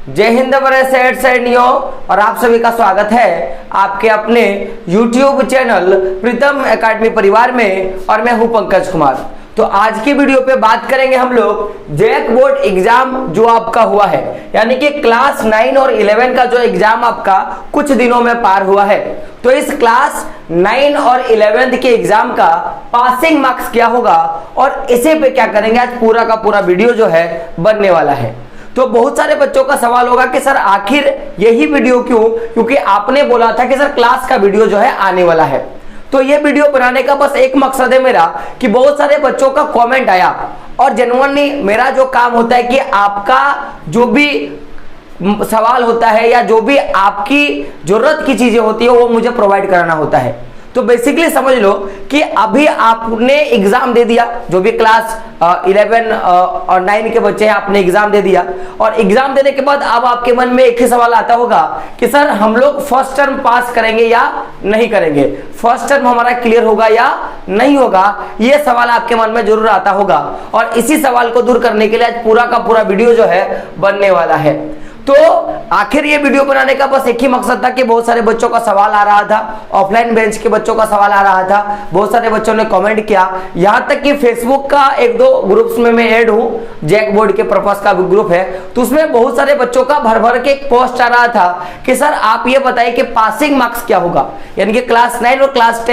जय हिंद सेठ सैनियों और आप सभी का स्वागत है आपके अपने YouTube चैनल प्रीतम एकेडमी परिवार में। और मैं हूं पंकज कुमार। तो आज की वीडियो पे बात करेंगे हम लोग जैक बोर्ड एग्जाम जो आपका हुआ है, यानी कि क्लास 9 और 11 का जो एग्जाम आपका कुछ दिनों में पार हुआ है। तो इस क्लास 9 और 11 के एग्जाम का पासिंग मार्क्स क्या होगा और इसे पे क्या करेंगे, आज पूरा का पूरा वीडियो जो है बनने वाला है। तो बहुत सारे बच्चों का सवाल होगा कि सर आखिर यही वीडियो क्यों, क्योंकि आपने बोला था कि सर क्लास का वीडियो जो है आने वाला है। तो ये वीडियो बनाने का बस एक मकसद है मेरा कि बहुत सारे बच्चों का कमेंट आया और जेन्युइनली मेरा जो काम होता है कि आपका जो भी सवाल होता है या जो भी आपकी जरूरत की चीजें होती है वो मुझे प्रोवाइड कराना होता है। तो बेसिकली समझ लो कि अभी आपने एग्जाम दे दिया, जो भी क्लास 11 और 9 के बच्चे हैं आपने एग्जाम दे दिया, और एग्जाम देने के बाद अब आपके मन में एक ही सवाल आता होगा कि सर हम लोग फर्स्ट टर्म पास करेंगे या नहीं करेंगे, फर्स्ट टर्म हमारा क्लियर होगा या नहीं होगा, ये सवाल आपके मन में जरूर आता होगा। और इसी सवाल को दूर करने के लिए आज पूरा का पूरा वीडियो जो है बनने वाला है। तो आखिर ये वीडियो बनाने का बस एक ही मकसद था कि बहुत सारे बच्चों का सवाल आ रहा था, ऑफलाइन बेंच के बच्चों का सवाल आ रहा था, बहुत सारे बच्चों ने कमेंट किया, यहां तक कि फेसबुक का 1-2 ग्रुप्स में मैं ऐड हूं, जैक बोर्ड के पर्पस का ग्रुप है, तो उसमें बहुत सारे बच्चों का भर भर के एक पोस्ट आ रहा था कि सर आप ये बताइए कि पासिंग मार्क्स क्या होगा, यानी कि क्लास 9 और क्लास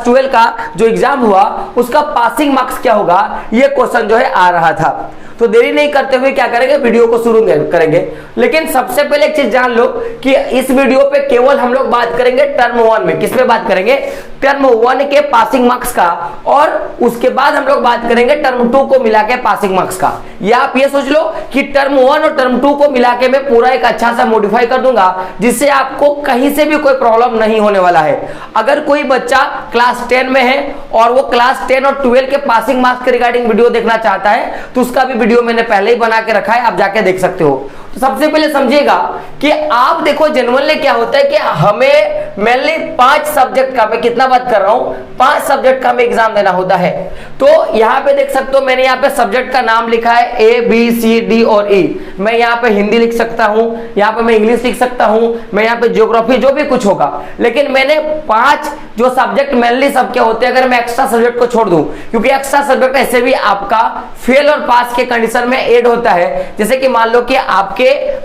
12 का जो एग्जाम हुआ उसका पासिंग मार्क्स क्या होगा, ये क्वेश्चन जो है आ रहा था। तो देरी नहीं करते हुए क्या करेंगे, वीडियो को शुरू करेंगे। लेकिन सबसे पहले एक चीज जान लो कि इस वीडियो पे केवल हम लोग बात करेंगे टर्म 1 में। किस पे बात करेंगे? टर्म 1 के पासिंग मार्क्स का, और उसके बाद हम लोग बात करेंगे टर्म 2 को मिला के पासिंग मार्क्स का। या आप ये सोच लो कि टर्म 1 और टर्म 2 को मिला के मैं पूरा एक अच्छा सा मॉडिफाई कर दूंगा जिससे आपको कहीं से भी कोई प्रॉब्लम नहीं होने वाला है। अगर कोई बच्चा क्लास 10 में है और वो क्लास 10 और 12 के पासिंग मार्क्स के रिगार्डिंग वीडियो देखना चाहता है तो उसका भी वीडियो मैंने पहले ही बना के रखा है, आप जाके देख सकते हो। तो सबसे पहले समझिएगा कि आप देखो जेन्युइनली क्या होता है कि हमें मेनली 5 सब्जेक्ट का, मैं कितना बात कर रहा हूं, 5 सब्जेक्ट का में एग्जाम देना होता है। तो यहां पे देख सकते हो मैंने यहां पे सब्जेक्ट का नाम लिखा है ABCD और E। मैं यहां पे हिंदी लिख सकता हूं, यहां पे मैं इंग्लिश लिख सकता हूं, मैं यहां पे ज्योग्राफी, जो भी कुछ होगा। लेकिन मैंने 5 जो सब्जेक्ट मेनली सबके होते हैं, अगर मैं एक्स्ट्रा सब्जेक्ट को छोड़ दूं, क्योंकि एक्स्ट्रा सब्जेक्ट ऐसे भी आपका फेल और पास के कंडीशन में ऐड होता है। जैसे कि मान लो कि आपके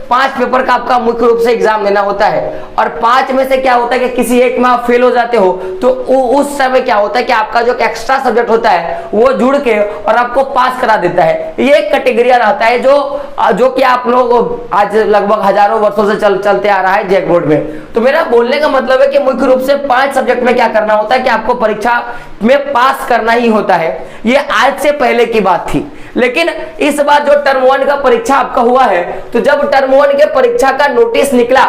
5 पेपर का आपका मुख्य रूप से एग्जाम देना होता है और 5 में से क्या होता है कि किसी एक में आप फेल हो जाते हो, तो उस समय क्या होता है कि आपका जो एक्स्ट्रा सब्जेक्ट होता है वो जुड़ के और आपको पास करा देता है। ये एक कैटेगरी रहता है जो कि आप लोग आज लगभग हजारों वर्षों से चलते आ रहा है जैक बोर्ड में। तो मेरा बोलने का मतलब है कि मुख्य रूप से 5 सब्जेक्ट में क्या करना होता है कि आपको परीक्षा में पास करना ही होता है। ये आज से पहले की बात थी। लेकिन इस बार जो टर्म 1 का परीक्षा आपका हुआ है, तो जब टर्म 1 के परीक्षा का नोटिस निकला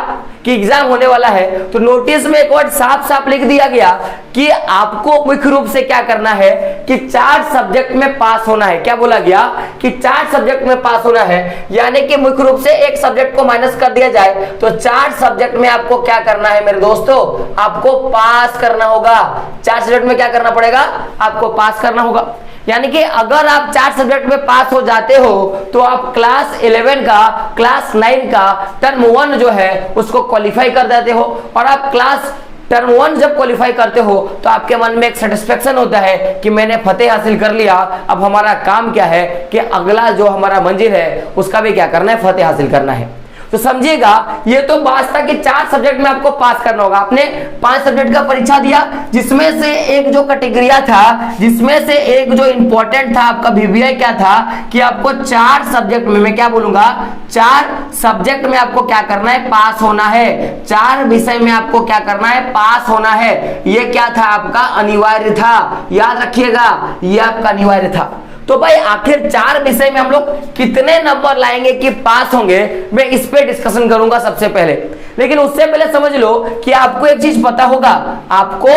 कि एग्जाम होने वाला है, तो नोटिस में एक वर्ड साफ साफ लिख दिया गया कि आपको मुख्य रूप से क्या करना है कि 4 सब्जेक्ट में पास होना है। क्या बोला गया कि 4 सब्जेक्ट में पास होना है, यानी कि मुख्य रूप से एक सब्जेक्ट को माइनस कर दिया जाए तो 4 सब्जेक्ट में आपको क्या करना है मेरे दोस्तों, आपको पास करना होगा। 4 सब्जेक्ट में क्या करना पड़ेगा, आपको पास करना होगा। यानी कि अगर आप 4 सब्जेक्ट में पास हो जाते हो तो आप क्लास 11 का, क्लास 9 का टर्म 1 जो है उसको क्वालिफाई कर देते हो। और आप क्लास टर्म 1 जब क्वालिफाई करते हो तो आपके मन में एक सेटिस्फेक्शन होता है कि मैंने फतेह हासिल कर लिया। अब हमारा काम क्या है कि अगला जो हमारा मंजिल है उसका भी क्या करना है, फतेह हासिल करना है। तो समझिएगा, ये तो बात था कि 4 सब्जेक्ट में आपको पास करना होगा। आपने 5 सब्जेक्ट का परीक्षा दिया, जिसमें से एक जो कैटेगरिया था, जिसमें से एक जो इंपॉर्टेंट था आपका VBI क्या था कि आपको 4 सब्जेक्ट में, मैं क्या बोलूंगा, 4 सब्जेक्ट में आपको क्या करना है, पास होना है। 4 विषय में आपको क्या करना है, पास होना है। ये क्या था, आपका अनिवार्य था। याद रखिएगा, ये आपका अनिवार्य था। तो भाई आखिर 4 विषय में हम लोग कितने नंबर लाएंगे कि पास होंगे, मैं इस पे डिस्कशन करूंगा सबसे पहले। लेकिन उससे पहले समझ लो कि आपको एक चीज पता होगा, आपको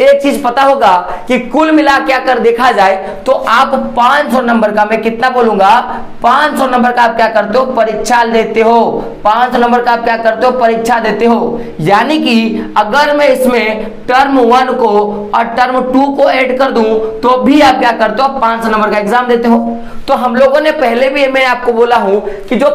एक चीज पता होगा कि कुल मिला के अगर देखा जाए तो आप 500 नंबर का, मैं कितना बोलूंगा, 500 नंबर का आप क्या करते हो, परीक्षा देते हो। 500 नंबर का आप क्या करते हो, परीक्षा देते हो। यानी कि अगर मैं इसमें टर्म 1 को और टर्म 2 को ऐड कर दूं तो भी आप क्या करते हो, 500 नंबर का एग्जाम देते हो। तो हम लोगों ने पहले भी मैं आपको बोला हूं कि जो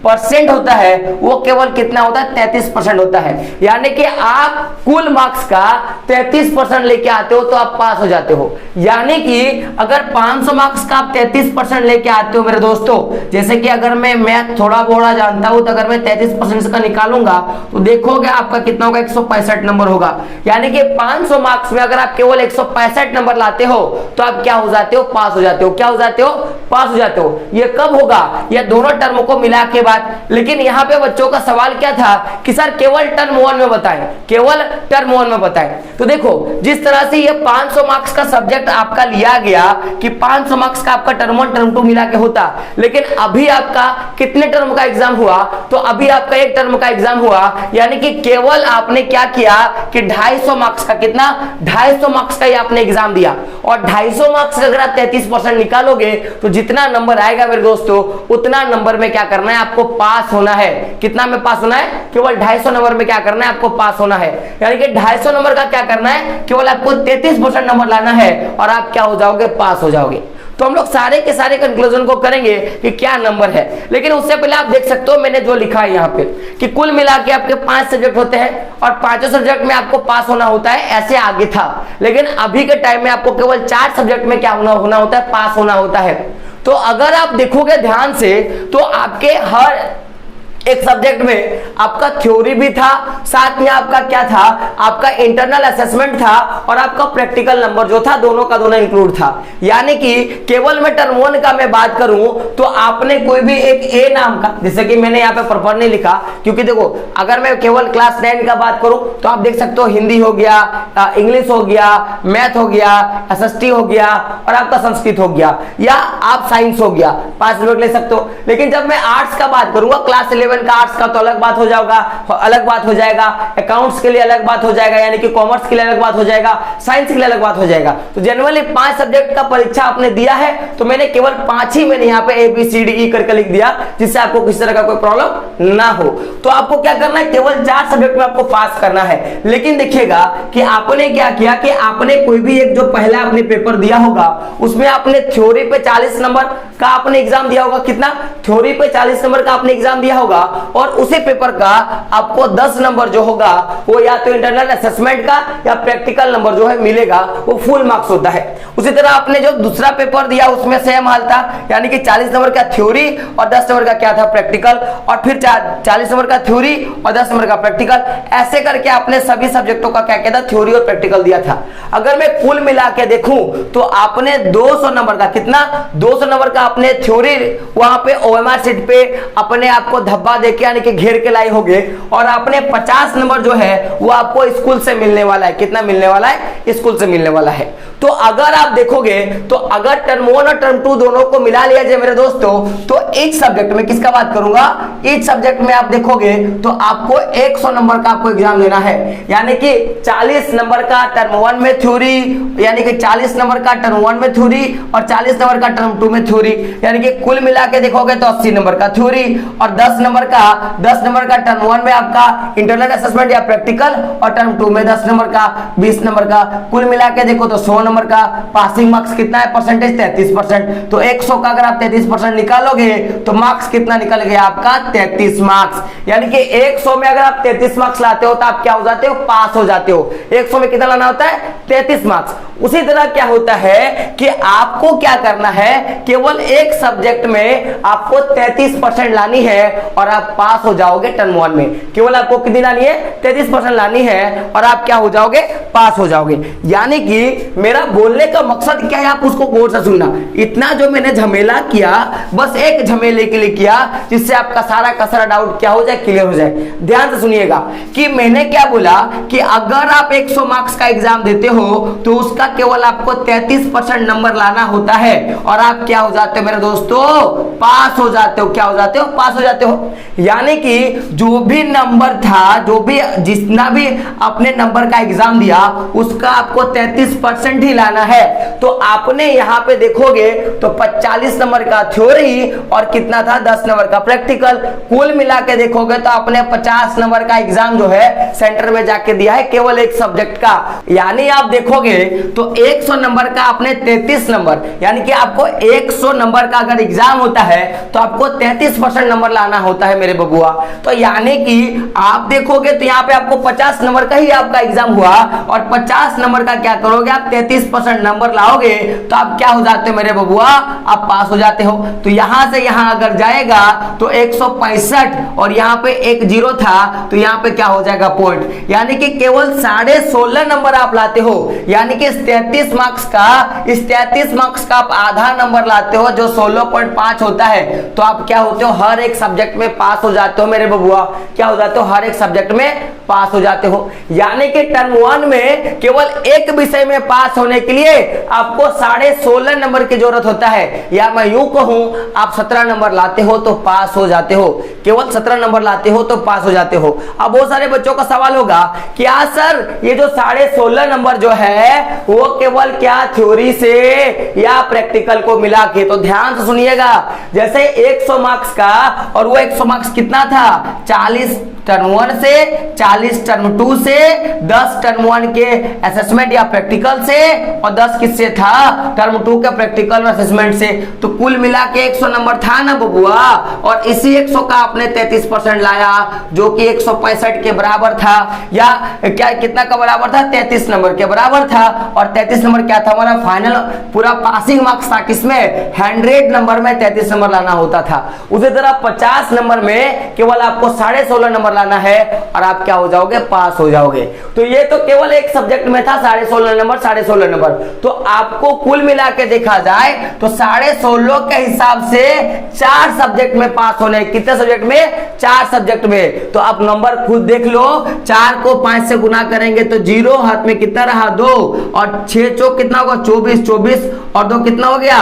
परसेंट होता है वो केवल कितना होता है, 33% होता है। यानी कि आप कुल मार्क्स का 33% लेके आते हो तो आप पास हो जाते हो। यानी कि अगर 500 मार्क्स का आप 33% लेके आते हो मेरे दोस्तों, जैसे कि अगर मैं मैथ थोड़ा बोड़ा जानता हूं तो अगर मैं 33% का निकालूंगा तो देखोगे आपका कितना होगा, 165 नंबर होगा। यानी कि 500 मार्क्स में अगर आप केवल 165 नंबर लाते हो तो आप क्या हो जाते हो, पास हो जाते हो। क्या हो जाते हो, पास हो जाते हो। ये कब होगा, ये दोनों टर्म को मिला के बाद। लेकिन यहाँ पे बच्चों का सवाल क्या था कि सर केवल टर्म 1 में बताएं, केवल टर्म 1 में बताएं। तो देखो जिस तरह से ये 500 मार्क्स का सब्जेक्ट आपका लिया गया कि 500 मार्क्स का आपका टर्म 1 टर्म 2 मिला के होता, लेकिन अभी आपका कितने टर्म का एग्जाम हुआ, तो अभी आपका एक टर्म का एग्जाम हुआ। यानी कि केवल आपने क्या किया कि 250 मार्क्स का, कितना, 250 मार्क्स का ही आपने एग्जाम दिया। और 250 मार्क्स अगर आप 33% निकालोगे तो जितना नंबर आएगा मेरे दोस्तों उतना नंबर में क्या करना है, आपको पास होना है। कितना में पास होना है, केवल 250 नंबर में क्या करना है, आपको पास होना है। यानी कि 250 नंबर का क्या करना है, केवल आपको 33% नंबर लाना है और आप क्या हो जाओगे, पास हो जाओगे। तो हम लोग सारे के सारे कंक्लूजन को करेंगे कि क्या नंबर है। लेकिन उससे पहले आप देख सकते हो मैंने जो लिखा है यहाँ पे कि कुल मिला के आपके 5 सब्जेक्ट होते हैं और 5 सब्जेक्ट में आपको पास होना होता है, ऐसे आगे था। लेकिन अभी के टाइम में आपको केवल 4 सब्जेक्ट में क्या होना होता है, पास होना होता है। तो अगर आप देखोगे ध्यान से तो आपके हर एक सब्जेक्ट में आपका थ्योरी भी था, साथ में आपका क्या था, आपका इंटरनल असेसमेंट था और आपका प्रैक्टिकल नंबर जो था दोनों का दोनों इंक्लूड था। यानी कि केवल मैं टर्म 1 का मैं बात करूं तो आपने कोई भी एक ए नाम का, जैसे कि मैंने यहाँ पे प्रॉपर नहीं लिखा क्योंकि देखो अगर मैं केवल क्लास 9 का बात करूं तो आप देख सकते हो हिंदी हो गया, इंग्लिश हो गया, मैथ हो गया, एसएसटी हो गया और आपका संस्कृत हो गया, या आप साइंस हो गया, 5 मिनट ले सकते हो। लेकिन जब मैं आर्ट्स का बात करूंगा, क्लास 11 का आर्ट्स का तो अलग बात हो जाएगा, अकाउंट्स के लिए अलग बात हो जाएगा, यानी कि कॉमर्स के लिए अलग बात हो जाएगा, साइंस के लिए अलग बात हो जाएगा। तो जनरली 5 सब्जेक्ट का परीक्षा आपने दिया है तो मैंने केवल 5 ही मैंने यहाँ पे ABCDE करके लिख दिया जिससे आपको किसी तरह का कोई प्रॉब्लम ना हो। तो आपको क्या करना है, केवल 4 सब्जेक्ट में आपको पास करना है। लेकिन देखिएगा कि आपने क्या किया कि आपने कोई भी एक जो पहला आपने पेपर दिया होगा उसमें आपने थ्योरी पे 40 नंबर का आपने एग्जाम दिया होगा। कितना, थ्योरी पे 40 नंबर का आपने एग्जाम दिया होगा और उसी पेपर का आपको 10 नंबर जो होगा वो या तो इंटरनल असेसमेंट का या प्रैक्टिकल नंबर जो है मिलेगा, वो फुल मार्क्स होता है। उसी तरह आपने जो दूसरा पेपर दिया उसमें सेम हाल था, यानी कि 40 नंबर का थ्योरी और 10 नंबर का क्या था, प्रैक्टिकल, और फिर 40 नंबर का थ्योरी और 10 नंबर का प्रैक्टिकल। ऐसे करके आपने सभी सब्जेक्टों का क्या किया था, थ्योरी और प्रैक्टिकल दिया था। अगर मैं कुल मिला के देखूं तो आपने 200 नंबर का, कितना, 200 नंबर का आपने थ्योरी वहां पे OMR सीट पे अपने आपको धब्बा देके यानी कि घेर के लाए होंगे और आपने 50 नंबर जो है वो आपको स्कूल से मिलने वाला है। कितना मिलने वाला है, स्कूल से मिलने वाला है। तो अगर आप देखोगे तो अगर टर्म 1 और टर्म 2 दोनों को मिला लिया जाए मेरे दोस्तों तो एक सब्जेक्ट में, किसका बात करूंगा, एक सब्जेक्ट में आप देखोगे तो आपको 100 नंबर का आपको एग्जाम देना है। यानी कि 40 नंबर का टर्म 1 में थ्योरी, यानी कि 40 नंबर का टर्म 1 में थ्योरी और 40 नंबर का टर्म 2 में थ्योरी, यानी कि कुल मिला के देखोगे तो 80 नंबर का थ्योरी और 10 नंबर का टर्म 1 में आपका इंटरनल असेसमेंट या प्रैक्टिकल और टर्म 2 में 10 नंबर का 20 नंबर का, कुल मिला के देखो तो 100 नंबर का। पासिंग मार्क्स कितना है, परसेंटेज 33%। तो 100 का अगर आप 33% निकालोगे तो मार्क्स कितना निकल गया आपका, 33 मार्क्स। यानी कि 100 में अगर आप 33 मार्क्स लाते हो तो आप क्या हो जाते हो, पास हो जाते हो। 100 में कितना लाना होता है, 33 मार्क्स। उसी तरह क्या होता है कि आपको क्या करना है, केवल एक सब्जेक्ट में आपको 33% लानी है और आप पास हो जाओगे टर्म 1 में। केवल आपको कितनी लानी है, 33% लानी है और आप क्या हो जाओगे, पास हो जाओगे। यानी कि मेरा बोलने का मकसद क्या है, आप उसको गौर से सुनना। इतना जो मैंने झमेला किया बस एक झमेले के लिए किया जिससे आपका सारा का सारा डाउट क्या हो जाए, क्लियर हो जाए। ध्यान से सुनिएगा कि मैंने क्या बोला कि अगर आप 100 मार्क्स का एग्जाम देते हो तो उसका केवल आपको 33% नंबर लाना होता है और आप क्या हो जाते हो मेरे दोस्तों, पास हो जाते हो। क्या हो जाते हो, पास हो जाते हो। यानी कि जो भी नंबर था, जो भी जितना भी अपने नंबर का एग्जाम दिया उसका आपको 33% ही लाना है। तो आपने यहाँ पे देखोगे तो 40 नंबर का थ्योरी और कितना था 10 नंबर का प्रैक्टिकल, कुल मिला के देखोगे तो आपने 50 नंबर का एग्जाम जो है सेंटर में जाके दिया है केवल एक सब्जेक्ट का। यानी आप देखोगे तो 100 नंबर का आपने 33 नंबर, यानी कि आपको 100 नंबर का अगर एग्जाम होता है तो आपको 33% नंबर लाना होता है मेरे बबुआ। तो यानी कि आप देखोगे तो यहाँ पे आपको 50 नंबर का ही आपका एग्जाम हुआ और 50 नंबर का क्या करोगे आप 33% नंबर लाओगे तो आप क्या हो जाते हो मेरे बबुआ, आप पास हो जाते हो। तो यहां से यहां अगर जाएगा तो 165 और यहाँ पे एक जीरो था तो यहाँ पे क्या हो जाएगा पॉइंट, यानी कि केवल 16.5 नंबर आप लाते हो। यानी कि इस 33 मार्क्स का आप आधा नंबर लाते हो जो 16.5 होता है। तो आप क्या होते हो, हर एक सब्जेक्ट में पास हो जाते हो मेरे बबुआ, क्या हो जाते हो, हर एक सब्जेक्ट में पास हो जाते हो। यानी कि टर्म 1 में केवल एक विषय में पास होने के लिए आपको 16.5 नंबर की जरूरत होता है, या मैं यूं कहूं आप 17 नंबर लाते हो तो पास हो जाते हो, केवल 17 नंबर लाते हो तो पास हो जाते हो। अब बहुत सारे बच्चों का सवाल होगा क्या सर ये जो 16.5 नंबर जो है वो केवल क्या थ्योरी से या प्रैक्टिकल को मिला के? तो ध्यान से सुनिएगा, जैसे 100 मार्क्स का और वो 100 मार्क्स कितना था 40 टर्म 1 से, 40 टर्म 2 से, 10 टर्म 1 के असेसमेंट या प्रैक्टिकल से और 10 किससे था टर्म 2 के प्रैक्टिकल और असेसमेंट से। तो कुल मिला के 100 नंबर था ना बबुआ, और इसी 100 का आपने 33% लाया जो कि 165 के बराबर था, या क्या कितना का बराबर था 33 नंबर के बराबर था। और 33 नंबर क्या था हमारा फाइनल पूरा पासिंग मार्क्स था, किसमें 100 नंबर में 33 नंबर लाना होता था। उसी तरह 50 नंबर में केवल आपको 16.5 नंबर लाना है और आप क्या हो जाओगे, पास हो जाओगे। तो ये तो केवल एक सब्जेक्ट में था 16.5 नंबर। तो आपको कुल मिला के देखा जाए तो 16.5 के हिसाब से 4 सब्जेक्ट में पास होने, कितने सब्जेक्ट में 4 सब्जेक्ट में। तो आप नंबर खुद देख लो, 4 को 5 से गुना करेंगे तो 0, हाथ में कितना रहा 2 और 6 चौक कितना होगा 24 और 2 कितना हो गया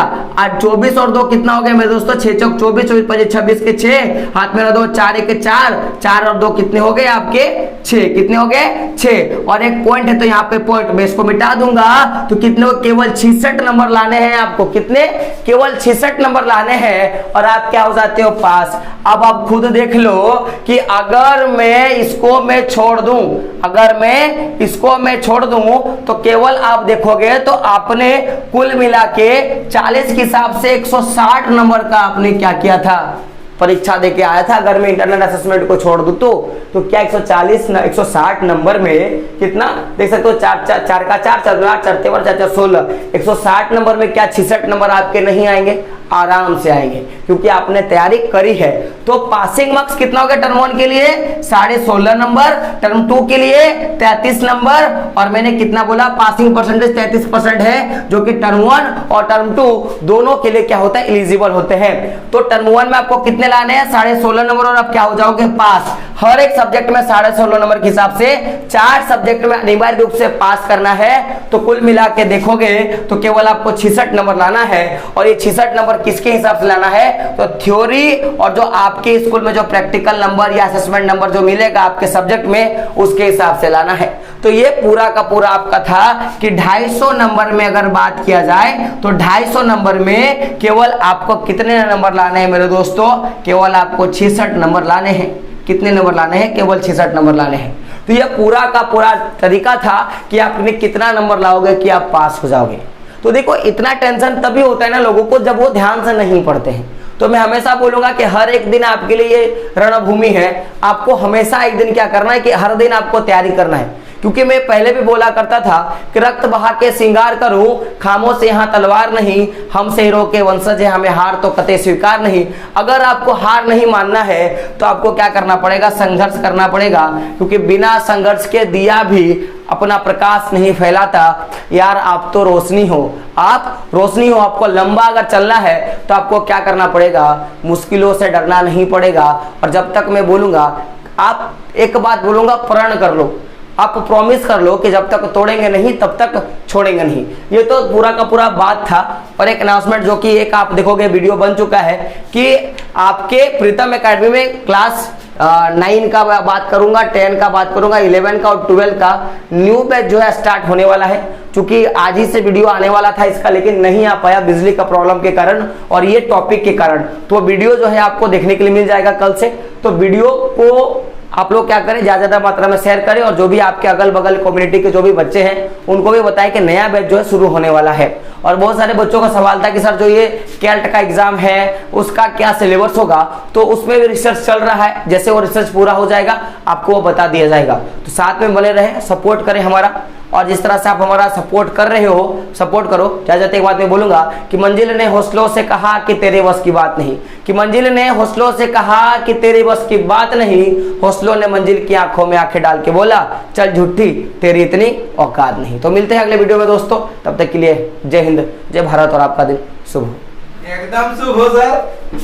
24 और 2 कितना हो गया मेरे दोस्तों 6 चौक 24, 25 26 के 6, हाथ में रहा 2, 4 1 4, 4 और 2 कितने हो गए आपके 6, कितने हो गए 6। और एक पॉइंट है तो यहाँ पे पॉइंट मैं इसको मिटा दूंगा। तो कितने केवल 66 नंबर लाने हैं आपको, कितने केवल 66 नंबर लाने हैं और आप क्या हो जाते हो पास। अब आप खुद देख लो कि अगर मैं इसको मैं छोड़ दूं, अगर मैं इसको मैं छोड़ दूं तो केवल आप देखोगे तो आपने कुल मिला के 40 के हिसाब से 160 नंबर का आपने क्या किया था, परीक्षा देके आया था। अगर मैं इंटरनल असेसमेंट को छोड़ दूं तो क्या 160 नंबर में कितना देख सकते हो 4 का 4 4 4 4 16, 160 नंबर में क्या 66 नंबर आपके नहीं आएंगे, आराम से आएंगे क्योंकि आपने तैयारी करी है। तो पासिंग मार्क्स कितना हो गया टर्म 1 के लिए 16.5 नंबर, टर्म 2 के लिए 33 नंबर, और मैंने कितना बोला पासिंग परसेंटेज 33% है जो कि टर्म 1 और टर्म 2 दोनों के लिए क्या होता है एलिजिबल होते हैं। तो टर्म 1 में आपको कितने लाने हैं 16.5 नंबर और आप क्या हो जाओगे पास। हर एक सब्जेक्ट में 16.5 नंबर के हिसाब से 4 सब्जेक्ट में अनिवार्य रूप से पास करना है। तो कुल मिला के देखोगे तो केवल आपको 66 नंबर लाना है, और ये 66 नंबर किसके हिसाब से लाना है तो थ्योरी और जो आपके स्कूल में जो प्रैक्टिकल नंबर या असेसमेंट नंबर जो मिलेगा आपके सब्जेक्ट में उसके हिसाब से लाना है। तो ये पूरा का पूरा आपका था कि 250 नंबर में अगर बात किया जाए तो 250 नंबर में केवल आपको कितने नंबर लाने हैं मेरे दोस्तों, केवल आपको 66 नंबर लाने हैं। कितने नंबर लाने हैं, केवल 66 नंबर लाने हैं। तो ये पूरा का पूरा तरीका था कि आपने कितना नंबर लाओगे कि आप पास हो जाओगे। तो देखो इतना टेंशन तभी होता है ना लोगों को जब वो ध्यान से नहीं पढ़ते हैं। तो मैं हमेशा बोलूंगा कि हर एक दिन आपके लिए ये रणभूमि है, आपको हमेशा एक दिन क्या करना है कि हर दिन आपको तैयारी करना है। क्योंकि मैं पहले भी बोला करता था कि रक्त बहा के श्रृंगार करूं, खामों से यहाँ तलवार नहीं, हम शेरों के वंशज है, हमें हार तो कतई स्वीकार नहीं। अगर आपको हार नहीं मानना है तो आपको क्या करना पड़ेगा, संघर्ष करना पड़ेगा, क्योंकि बिना संघर्ष के दिया भी अपना प्रकाश नहीं फैलाता। यार आप तो रोशनी हो, आप रोशनी हो, आपको लंबा अगर चलना है तो आपको क्या करना पड़ेगा, मुश्किलों से डरना नहीं पड़ेगा। और जब तक मैं बोलूंगा, आप एक बात बोलूंगा, प्रण कर लो, आप प्रॉमिस कर लो कि जब तक तोड़ेंगे नहीं तब तक छोड़ेंगे नहीं। ये तो पूरा का पूरा बात था। और एक अनाउंसमेंट जो कि एक आप देखोगे वीडियो बन चुका है कि आपके प्रीतम एकेडमी में क्लास 9 का बात करूंगा, 10 का बात करूंगा, 11 का और 12 का न्यू बैच जो है स्टार्ट होने वाला है। क्योंकि आज ही से वीडियो आने वाला था इसका, लेकिन नहीं आ पाया बिजली का प्रॉब्लम के कारण और ये टॉपिक के कारण। तो वीडियो जो है आपको देखने के लिए मिल जाएगा कल से। तो वीडियो को आप लोग क्या करें, ज्यादा मात्रा में शेयर करें और जो भी आपके अगल बगल कम्युनिटी के जो भी बच्चे हैं उनको भी बताएं कि नया बैच जो है शुरू होने वाला है। और बहुत सारे बच्चों का सवाल था कि सर जो ये कैल्ट का एग्जाम है उसका क्या सिलेबस होगा, तो उसमें भी रिसर्च चल रहा है। जैसे वो रिसर्च पूरा हो जाएगा आपको वो बता दिया जाएगा। तो साथ में बने रहें, सपोर्ट करें हमारा। और जिस तरह से आप हमारा सपोर्ट कर रहे हो, सपोर्ट करो। जाते एक बात मैं बोलूंगा कि मंजिल ने हौसलों से कहा कि तेरे बस की बात नहीं, कि मंजिल ने हौसलों से कहा कि तेरे बस की बात नहीं, हौसलों ने मंजिल की आंखों में आंखें डाल के बोला चल झूठी तेरी इतनी औकात नहीं। तो मिलते हैं अगले वीडियो में दोस्तों, तब तक के लिए जय हिंद, जय भारत और आपका दिन शुभ हो। एकदम शुभ हो सर।